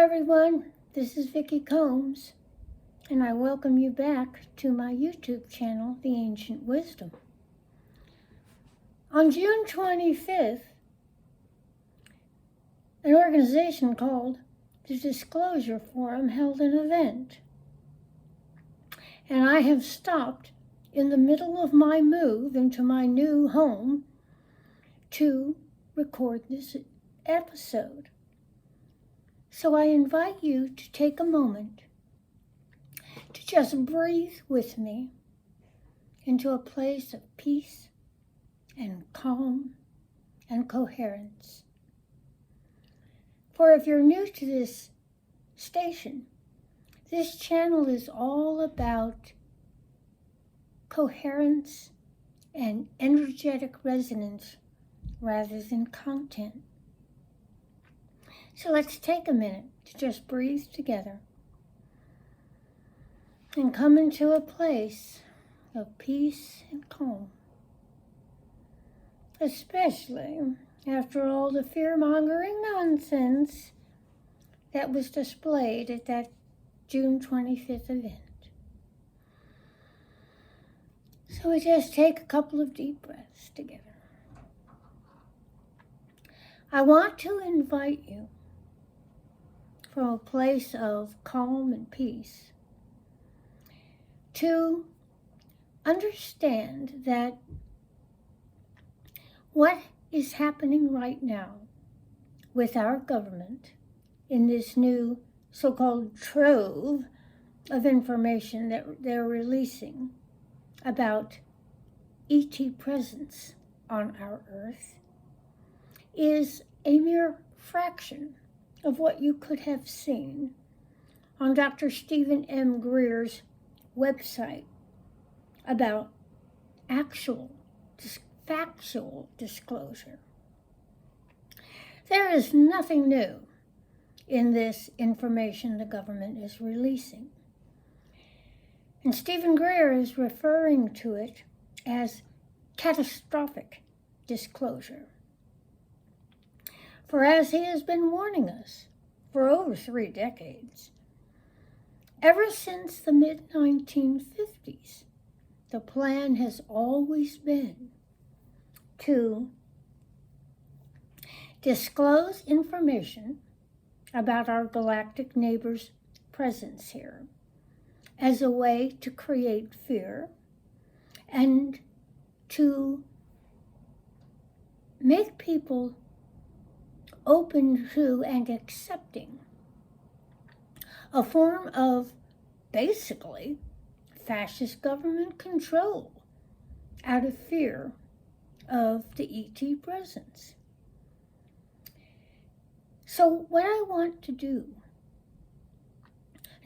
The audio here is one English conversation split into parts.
everyone, this is Vicki Combs, and I welcome you back to my YouTube channel, The Ancient Wisdom. On June 25th, an organization called the Disclosure Forum held an event, and I have stopped in the middle of my move into my new home to record this episode. So I invite you to take a moment to just breathe with me into a place of peace and calm and coherence. For if you're new to this station, this channel is all about coherence and energetic resonance rather than content. So let's take a minute to just breathe together and come into a place of peace and calm, especially after all the fear-mongering nonsense that was displayed at that June 25th event. So we just take a couple of deep breaths together. I want to invite you from a place of calm and peace to understand that what is happening right now with our government in this new so-called trove of information that they're releasing about ET presence on our Earth is a mere fraction of what you could have seen on Dr. Stephen M. Greer's website about actual, factual disclosure. There is nothing new in this information the government is releasing. And Stephen Greer is referring to it as catastrophic disclosure. For as he has been warning us for over 3 decades, ever since the mid-1950s, the plan has always been to disclose information about our galactic neighbors' presence here as a way to create fear and to make people open to and accepting a form of basically fascist government control out of fear of the ET presence. So what I want to do,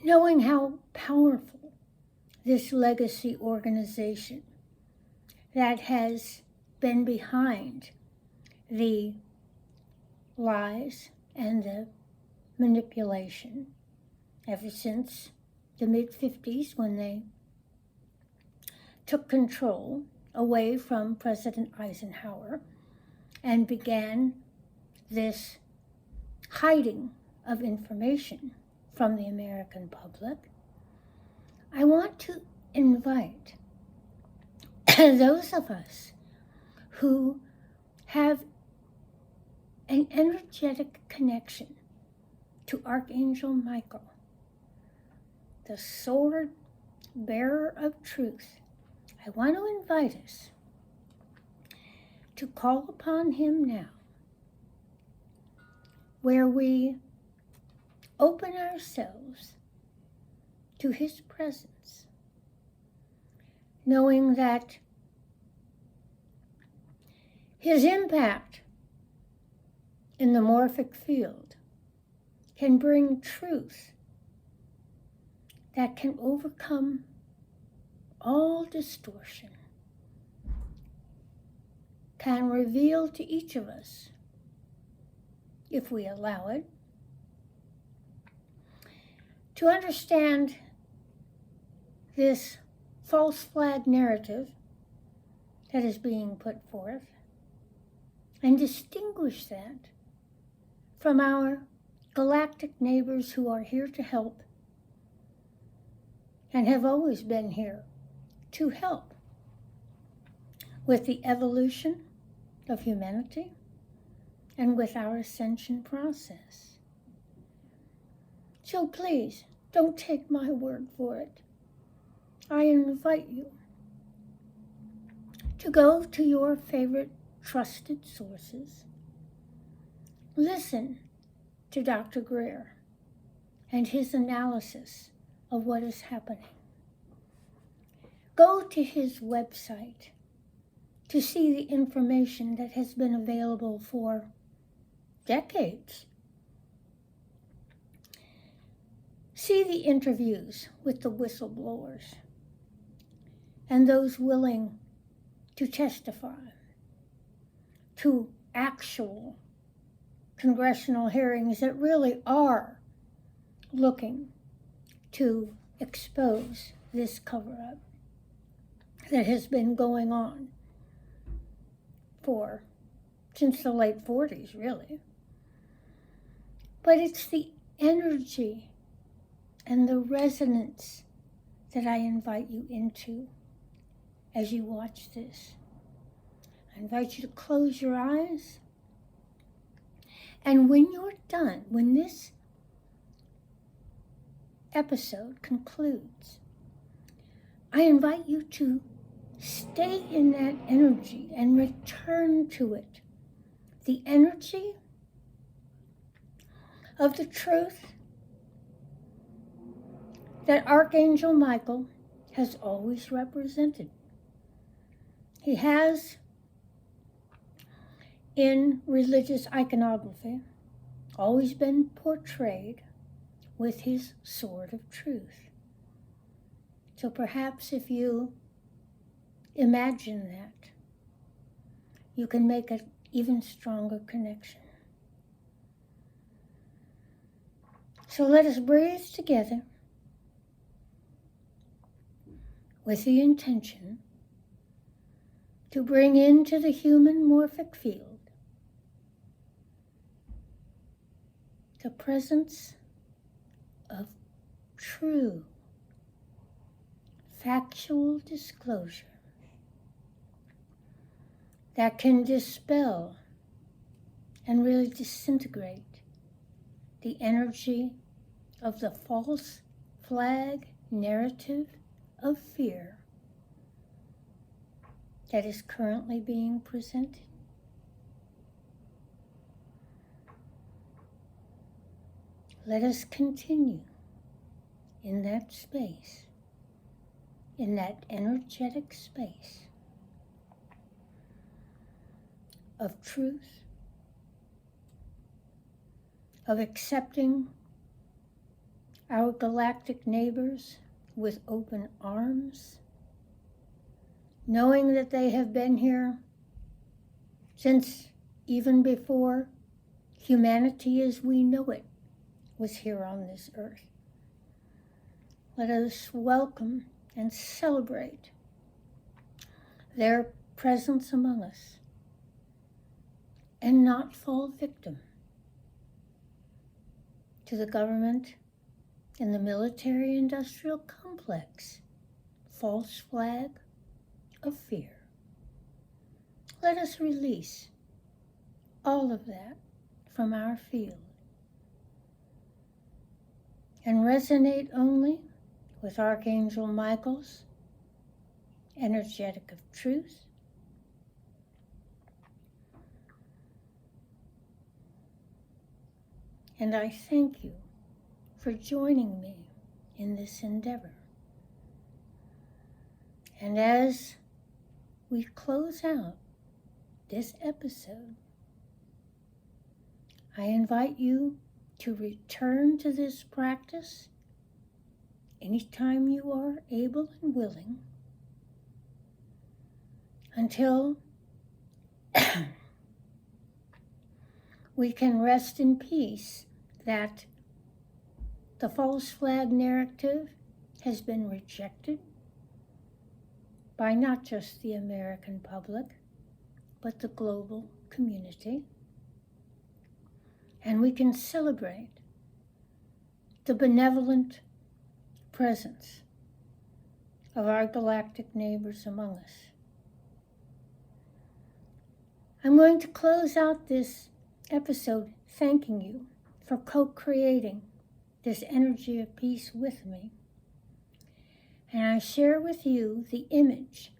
knowing how powerful this legacy organization that has been behind the lies and the manipulation ever since the mid-50s when they took control away from President Eisenhower and began this hiding of information from the American public. I want to invite those of us who have an energetic connection to Archangel Michael, the sword bearer of truth. I want to invite us to call upon him now, where we open ourselves to his presence, knowing that his impact in the morphic field can bring truth that can overcome all distortion, can reveal to each of us, if we allow it, to understand this false flag narrative that is being put forth and distinguish that from our galactic neighbors who are here to help and have always been here to help with the evolution of humanity and with our ascension process. So please, don't take my word for it. I invite you to go to your favorite trusted sources. Listen to Dr. Greer and his analysis of what is happening. Go to his website to see the information that has been available for decades. See the interviews with the whistleblowers and those willing to testify to actual congressional hearings that really are looking to expose this cover-up that has been going on since the late 40s, really. But it's the energy and the resonance that I invite you into as you watch this. I invite you to close your eyes. And when you're done, when this episode concludes, I invite you to stay in that energy and return to it. The energy of the truth that Archangel Michael has always represented. He has, in religious iconography, always been portrayed with his sword of truth. So perhaps if you imagine that, you can make an even stronger connection. So let us breathe together with the intention to bring into the human morphic field the presence of true, factual disclosure that can dispel and really disintegrate the energy of the false flag narrative of fear that is currently being presented. Let us continue in that space, in that energetic space of truth, of accepting our galactic neighbors with open arms, knowing that they have been here since even before humanity as we know it was here on this earth. Let us welcome and celebrate their presence among us and not fall victim to the government and the military-industrial complex false flag of fear. Let us release all of that from our field and resonate only with Archangel Michael's energetic of truth, and I thank you for joining me in this endeavor. And as we close out this episode, I invite you to return to this practice anytime you are able and willing until we can rest in peace that the false flag narrative has been rejected by not just the American public, but the global community. And we can celebrate the benevolent presence of our galactic neighbors among us. I'm going to close out this episode thanking you for co-creating this energy of peace with me. And I share with you the image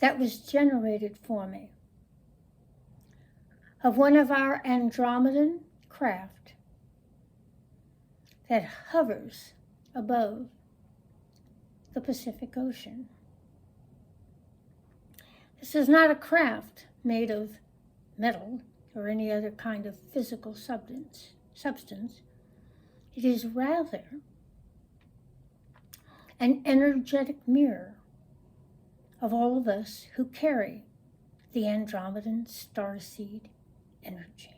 that was generated for me of one of our Andromedan craft that hovers above the Pacific Ocean. This is not a craft made of metal or any other kind of physical substance. It is rather an energetic mirror of all of us who carry the Andromedan starseed energy.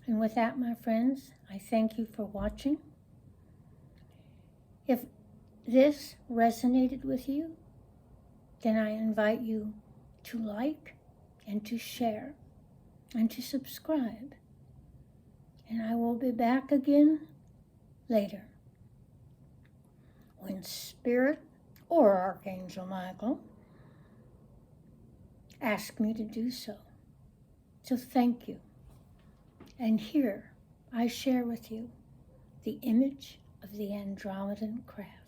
And with that, my friends, I thank you for watching. If this resonated with you, then I invite you to like and to share and to subscribe. And I will be back again later when Spirit or Archangel Michael ask me to do so. So thank you. And here I share with you the image of the Andromedan craft.